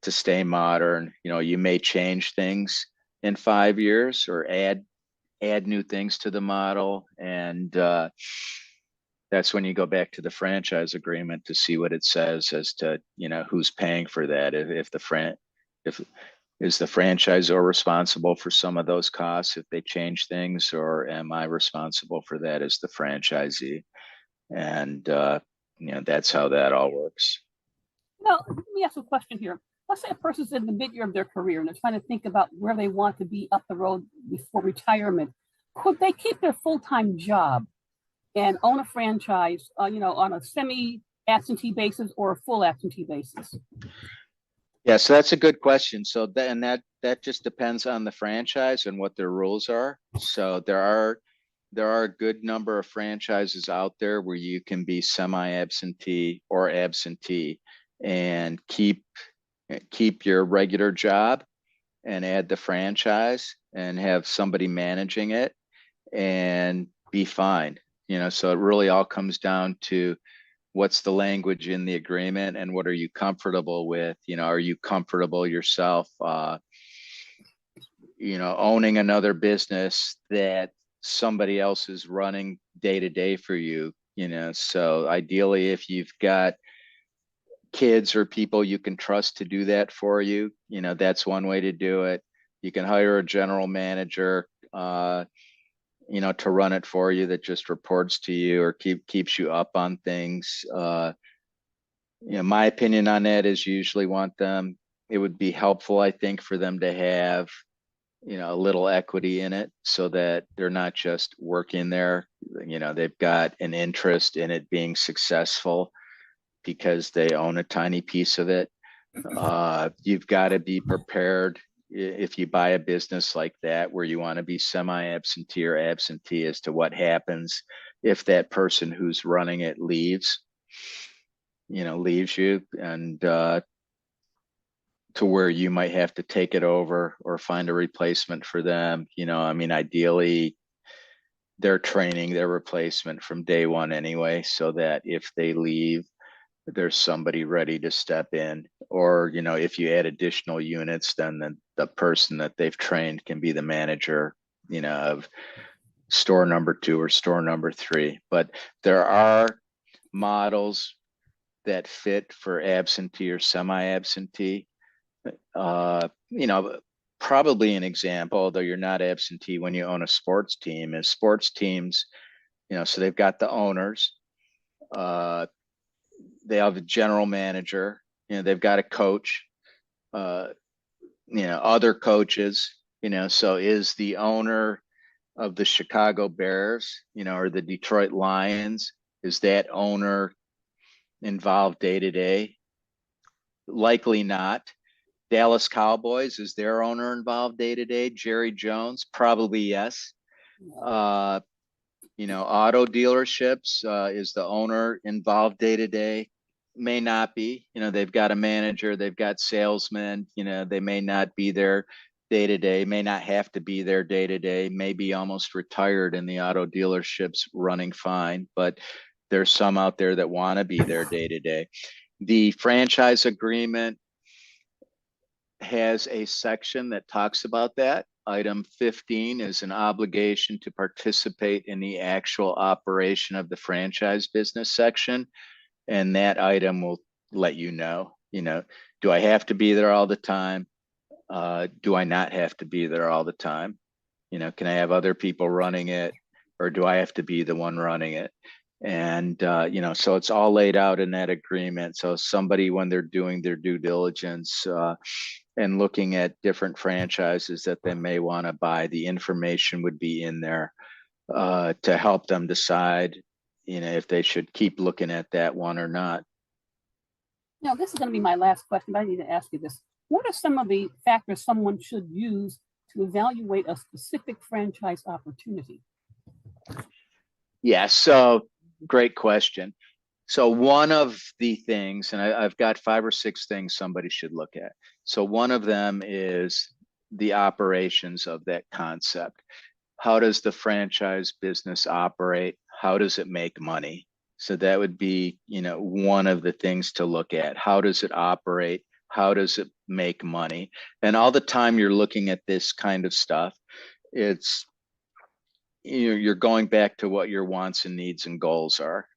to stay modern. You may change things in 5 years or add new things to the model, and that's when you go back to the franchise agreement to see what it says as to who's paying for that. If is the franchisor responsible for some of those costs if they change things, or am I responsible for that as the franchisee? And that's how that all works. Now, let me ask a question here. Let's say a person's in the mid-year of their career and they're trying to think about where they want to be up the road before retirement. Could they keep their full-time job and own a franchise, on a semi-absentee basis or a full absentee basis? Yeah, so that's a good question. So that just depends on the franchise and what their rules are. So there are a good number of franchises out there where you can be semi-absentee or absentee and keep your regular job and add the franchise and have somebody managing it and be fine. So it really all comes down to what's the language in the agreement and what are you comfortable with? Are you comfortable yourself, owning another business that somebody else is running day to day for you? So ideally, if you've got kids or people you can trust to do that for you, that's one way to do it. You can hire a general manager, to run it for you that just reports to you or keeps you up on things. My opinion on that is you usually want them. It would be helpful, I think, for them to have, a little equity in it so that they're not just working there. They've got an interest in it being successful because they own a tiny piece of it. You've got to be prepared if you buy a business like that where you want to be semi-absentee or absentee as to what happens if that person who's running it leaves you, and to where you might have to take it over or find a replacement for them. Ideally they're training their replacement from day one anyway, so that if they leave, there's somebody ready to step in. Or, if you add additional units, then the person that they've trained can be the manager, of store number 2 or store number 3. But there are models that fit for absentee or semi-absentee. Probably an example, although you're not absentee when you own a sports team, is sports teams, so they've got the owners, they have a general manager, they've got a coach, other coaches, so is the owner of the Chicago Bears, or the Detroit Lions, is that owner involved day to day? Likely not. Dallas Cowboys, is their owner involved day to day? Jerry Jones, probably yes. Auto dealerships, is the owner involved day to day? May not be. They've got a manager, they've got salesmen, they may not be there day to day, may not have to be there day to day, may be almost retired and the auto dealerships running fine, but there's some out there that want to be there day to day. The franchise agreement has a section that talks about that. Item 15 is an obligation to participate in the actual operation of the franchise business section. And that item will let you know, do I have to be there all the time? Do I not have to be there all the time? Can I have other people running it, or do I have to be the one running it? And, so it's all laid out in that agreement. So somebody, when they're doing their due diligence, and looking at different franchises that they may want to buy, the information would be in there to help them decide, if they should keep looking at that one or not. Now, this is going to be my last question, but I need to ask you this. What are some of the factors someone should use to evaluate a specific franchise opportunity? Yeah, so great question. So one of the things, and I've got 5 or 6 things somebody should look at. So one of them is the operations of that concept. How does the franchise business operate? How does it make money? So that would be, one of the things to look at. How does it operate? How does it make money? And all the time you're looking at this kind of stuff, it's you're going back to what your wants and needs and goals are.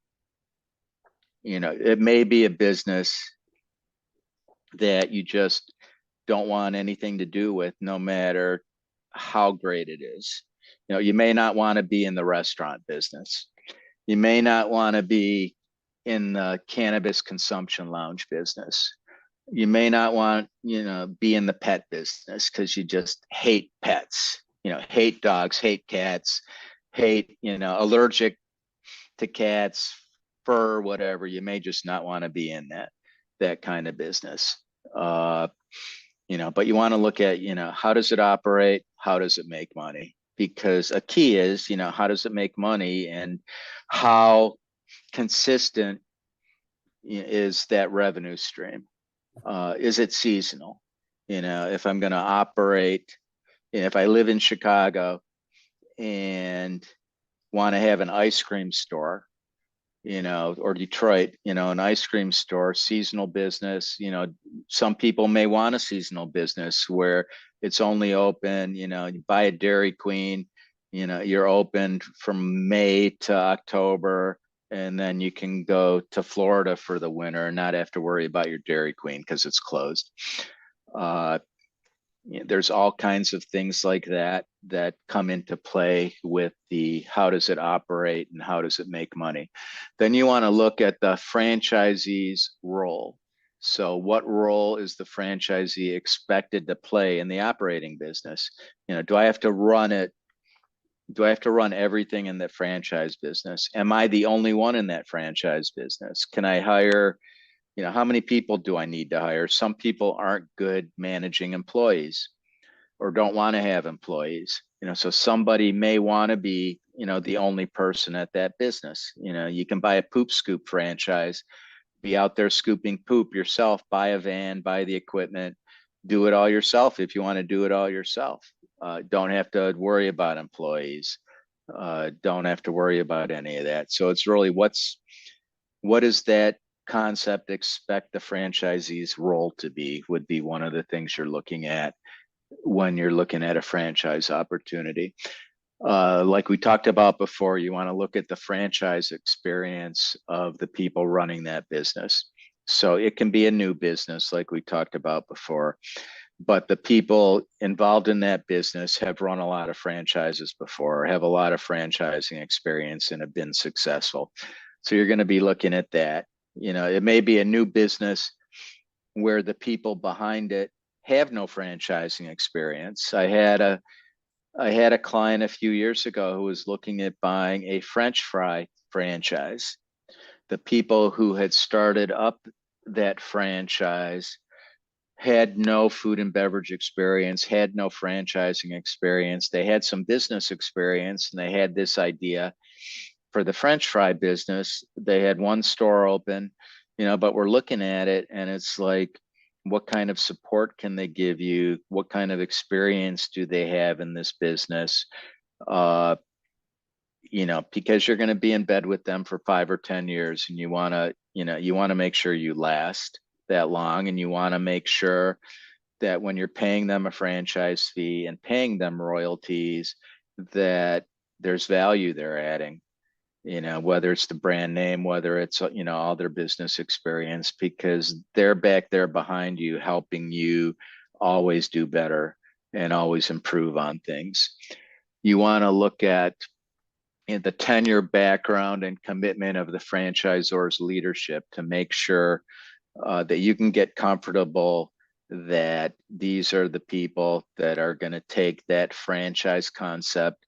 It may be a business that you just don't want anything to do with, no matter how great it is. You may not want to be in the restaurant business. You may not want to be in the cannabis consumption lounge business. You may not want, be in the pet business because you just hate pets, hate dogs, hate cats, hate, allergic to cats, fur, whatever. You may just not want to be in that kind of business. But you want to look at, how does it operate? How does it make money? Because a key is, how does it make money and how consistent is that revenue stream? Is it seasonal? If I'm going to operate, if I live in Chicago and want to have an ice cream store, or Detroit, an ice cream store, seasonal business, some people may want a seasonal business where it's only open, you buy a Dairy Queen, you're open from May to October, and then you can go to Florida for the winter and not have to worry about your Dairy Queen because it's closed. There's all kinds of things like that come into play with the how does it operate and how does it make money. Then you want to look at the franchisee's role. So what role is the franchisee expected to play in the operating business? Do I have to run it? Do I have to run everything in the franchise business? Am I the only one in that franchise business? Can I hire, how many people do I need to hire? Some people aren't good managing employees or don't want to have employees, so somebody may want to be, the only person at that business. You can buy a poop scoop franchise, be out there scooping poop yourself, buy a van, buy the equipment, do it all yourself if you want to do it all yourself. Don't have to worry about employees. Don't have to worry about any of that. So it's really what does that concept expect the franchisee's role to be, would be one of the things you're looking at when you're looking at a franchise opportunity. Like we talked about before, you want to look at the franchise experience of the people running that business. So it can be a new business like we talked about before, but the people involved in that business have run a lot of franchises before, have a lot of franchising experience and have been successful. So you're going to be looking at that. It may be a new business where the people behind it have no franchising experience. I had a client a few years ago who was looking at buying a French fry franchise. The people who had started up that franchise had no food and beverage experience, had no franchising experience. They had some business experience and they had this idea for the French fry business. They had one store open, but we're looking at it and it's like, what kind of support can they give you? What kind of experience do they have in this business? Because you're going to be in bed with them for 5 or 10 years and you want to make sure you last that long, and you want to make sure that when you're paying them a franchise fee and paying them royalties, that there's value they're adding. Whether it's the brand name, whether it's, all their business experience, because they're back there behind you, helping you always do better and always improve on things. You want to look at the tenure, background, and commitment of the franchisor's leadership to make sure that you can get comfortable that these are the people that are going to take that franchise concept,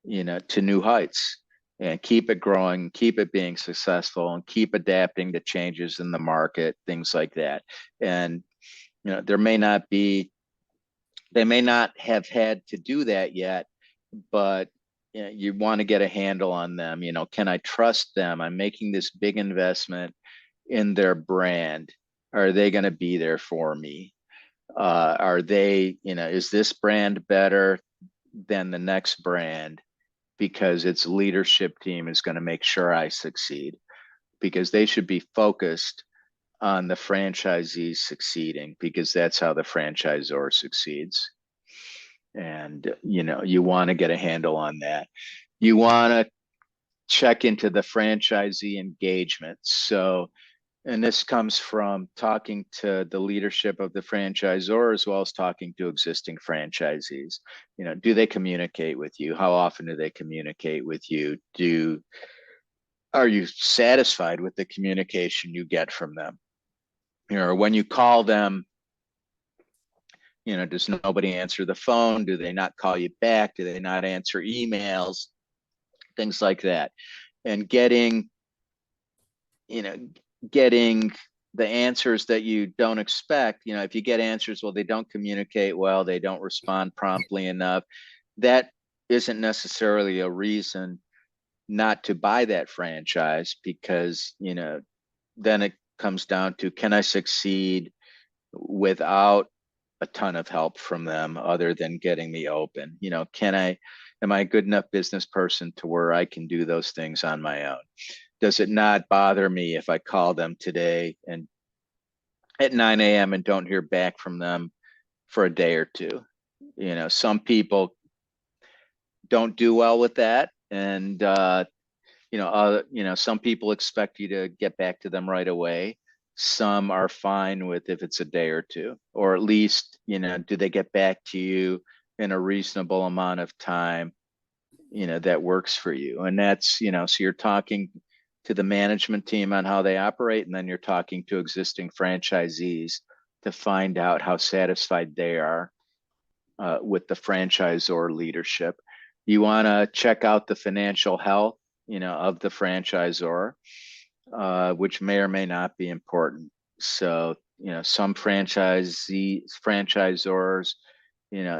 to new heights and keep it growing, keep it being successful, and keep adapting to changes in the market, things like that. And, they may not have had to do that yet, but you want to get a handle on them. Can I trust them? I'm making this big investment in their brand. Are they going to be there for me? Are they, is this brand better than the next brand because its leadership team is going to make sure I succeed? Because they should be focused on the franchisees succeeding, because that's how the franchisor succeeds. And, you want to get a handle on that. You want to check into the franchisee engagement. So, and this comes from talking to the leadership of the franchisor as well as talking to existing franchisees. Do they communicate with you? How often do they communicate with you? Are you satisfied with the communication you get from them? When you call them, does nobody answer the phone? Do they not call you back? Do they not answer emails? Things like that. And you know, getting the answers that you don't expect. If you get answers, well, they don't communicate well, they don't respond promptly enough, that isn't necessarily a reason not to buy that franchise, because, then it comes down to, can I succeed without a ton of help from them other than getting me open? Am I a good enough business person to where I can do those things on my own? Does it not bother me if I call them today and at 9 a.m. and don't hear back from them for a day or two? Some people don't do well with that. And, some people expect you to get back to them right away. Some are fine with if it's a day or two, or at least, do they get back to you in a reasonable amount of time, that works for you? And that's, so you're talking to the management team on how they operate, and then you're talking to existing franchisees to find out how satisfied they are with the franchisor leadership. You want to check out the financial health, of the franchisor, which may or may not be important. So, some franchisors,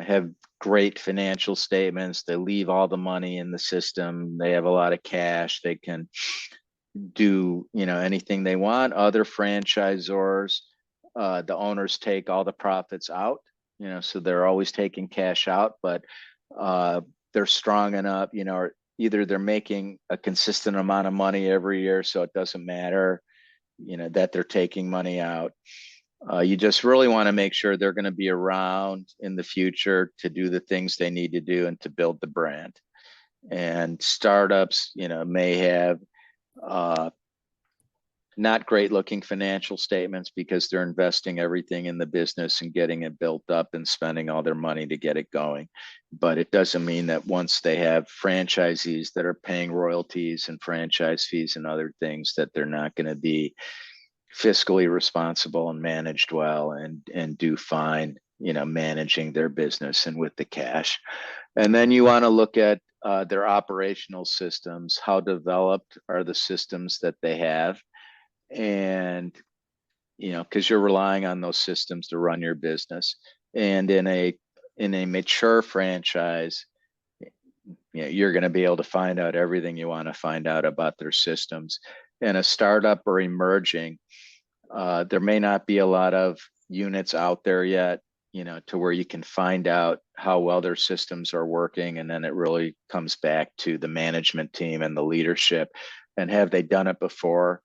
have great financial statements. They leave all the money in the system. They have a lot of cash. They can do, anything they want. Other franchisors, the owners take all the profits out, so they're always taking cash out, but they're strong enough, or either they're making a consistent amount of money every year, so it doesn't matter, that they're taking money out. You just really want to make sure they're going to be around in the future to do the things they need to do and to build the brand. And startups, may have not great looking financial statements because they're investing everything in the business and getting it built up and spending all their money to get it going. But it doesn't mean that once they have franchisees that are paying royalties and franchise fees and other things, that they're not going to be fiscally responsible and managed well and do fine, managing their business and with the cash. And then you want to look at their operational systems. How developed are the systems that they have? And, because you're relying on those systems to run your business. And in a mature franchise, you're going to be able to find out everything you want to find out about their systems. In a startup or emerging, there may not be a lot of units out there yet, to where you can find out how well their systems are working. And then it really comes back to the management team and the leadership, and have they done it before,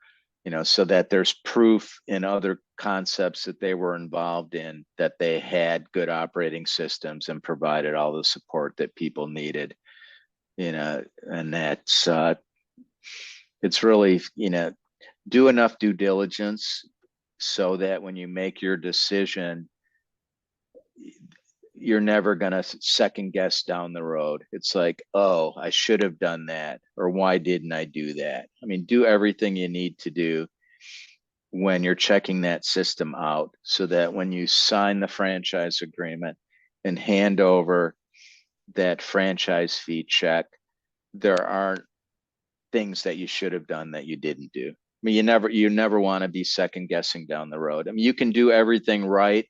so that there's proof in other concepts that they were involved in that they had good operating systems and provided all the support that people needed, and that's, it's really, do enough due diligence so that when you make your decision, you're never going to second guess down the road. It's like, oh, I should have done that, or why didn't I do that? I mean, do everything you need to do when you're checking that system out, so that when you sign the franchise agreement and hand over that franchise fee check, there aren't things that you should have done that you didn't do. I mean, you never want to be second guessing down the road. I mean, you can do everything right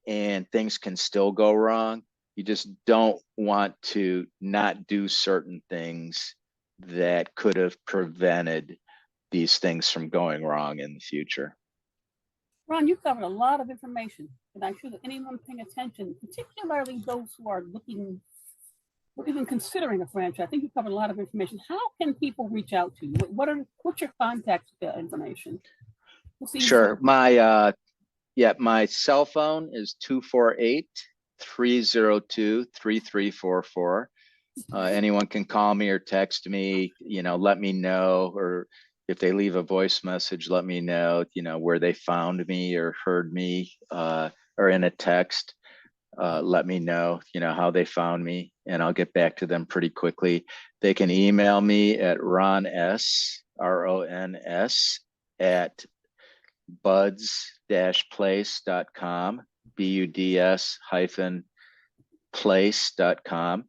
and things can still go wrong. You just don't want to not do certain things that could have prevented these things from going wrong in the future. Ron, you covered a lot of information. And I'm sure that anyone paying attention, particularly those who are looking or even considering a franchise, I think you covered a lot of information. How can people reach out to you? What's your contact information? Sure. My cell phone is 248-302-3344. Anyone can call me or text me, let me know, or if they leave a voice message, let me know, where they found me or heard me, or in a text, let me know, how they found me, and I'll get back to them pretty quickly. They can email me at RONS, RONS, at buds-place.com, buds-place.com.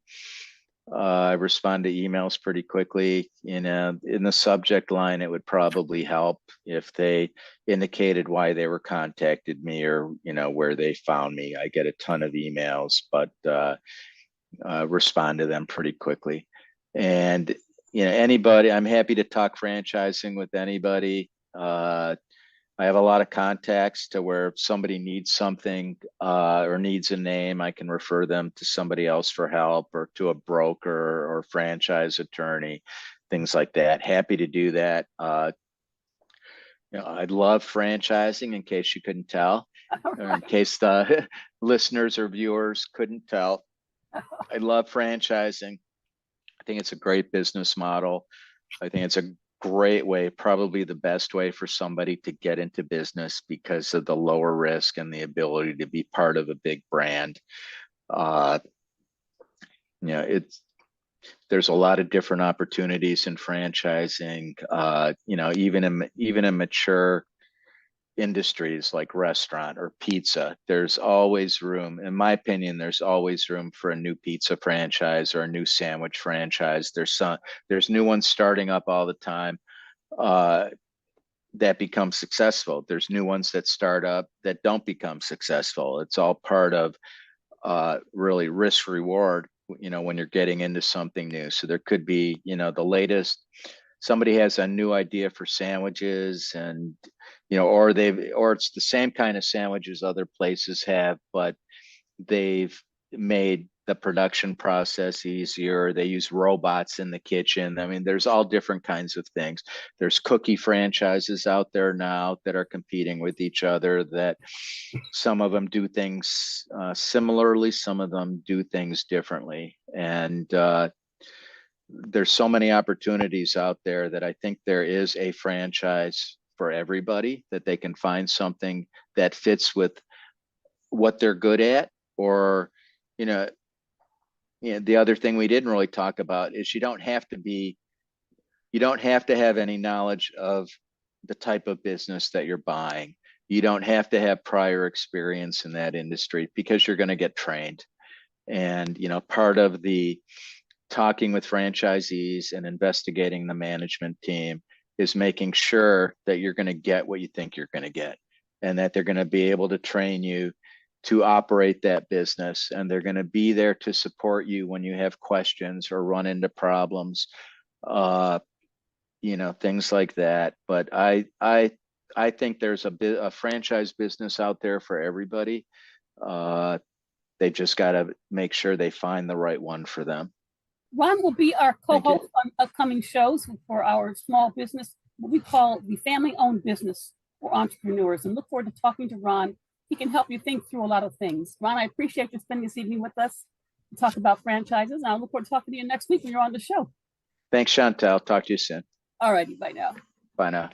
I respond to emails pretty quickly. In the subject line, it would probably help if they indicated why they were contacted me, or where they found me. I get a ton of emails, but respond to them pretty quickly. And anybody, I'm happy to talk franchising with anybody. I have a lot of contacts to where if somebody needs something or needs a name, I can refer them to somebody else for help, or to a broker or franchise attorney, things like that. Happy to do that. I love franchising, in case you couldn't tell, or in case the listeners or viewers couldn't tell. I love franchising. I think it's a great business model. I think it's a great way, probably the best way for somebody to get into business, because of the lower risk and the ability to be part of a big brand. There's a lot of different opportunities in franchising. Even in mature industries like restaurant or pizza, there's always room, in my opinion, there's always room for a new pizza franchise or a new sandwich franchise. There's new ones starting up all the time that become successful. There's new ones that start up that don't become successful. It's all part of really risk reward, when you're getting into something new. So there could be, the latest, somebody has a new idea for sandwiches, and or it's the same kind of sandwiches other places have, but they've made the production process easier. They use robots in the kitchen. I mean, there's all different kinds of things. There's cookie franchises out there now that are competing with each other, that some of them do things similarly, some of them do things differently. And there's so many opportunities out there that I think there is a franchise for everybody, that they can find something that fits with what they're good at. Or, the other thing we didn't really talk about is you don't have to have any knowledge of the type of business that you're buying. You don't have to have prior experience in that industry, because you're going to get trained. And, part of the talking with franchisees and investigating the management team is making sure that you're going to get what you think you're going to get, and that they're going to be able to train you to operate that business, and they're going to be there to support you when you have questions or run into problems, things like that. But I think there's a franchise business out there for everybody. They just got to make sure they find the right one for them. Ron will be our co-host on upcoming shows for our small business, what we call the family-owned business for entrepreneurs, and look forward to talking to Ron. He can help you think through a lot of things. Ron, I appreciate you spending this evening with us to talk about franchises. And I look forward to talking to you next week when you're on the show. Thanks, Chantel. Talk to you soon. All righty. Bye now. Bye now.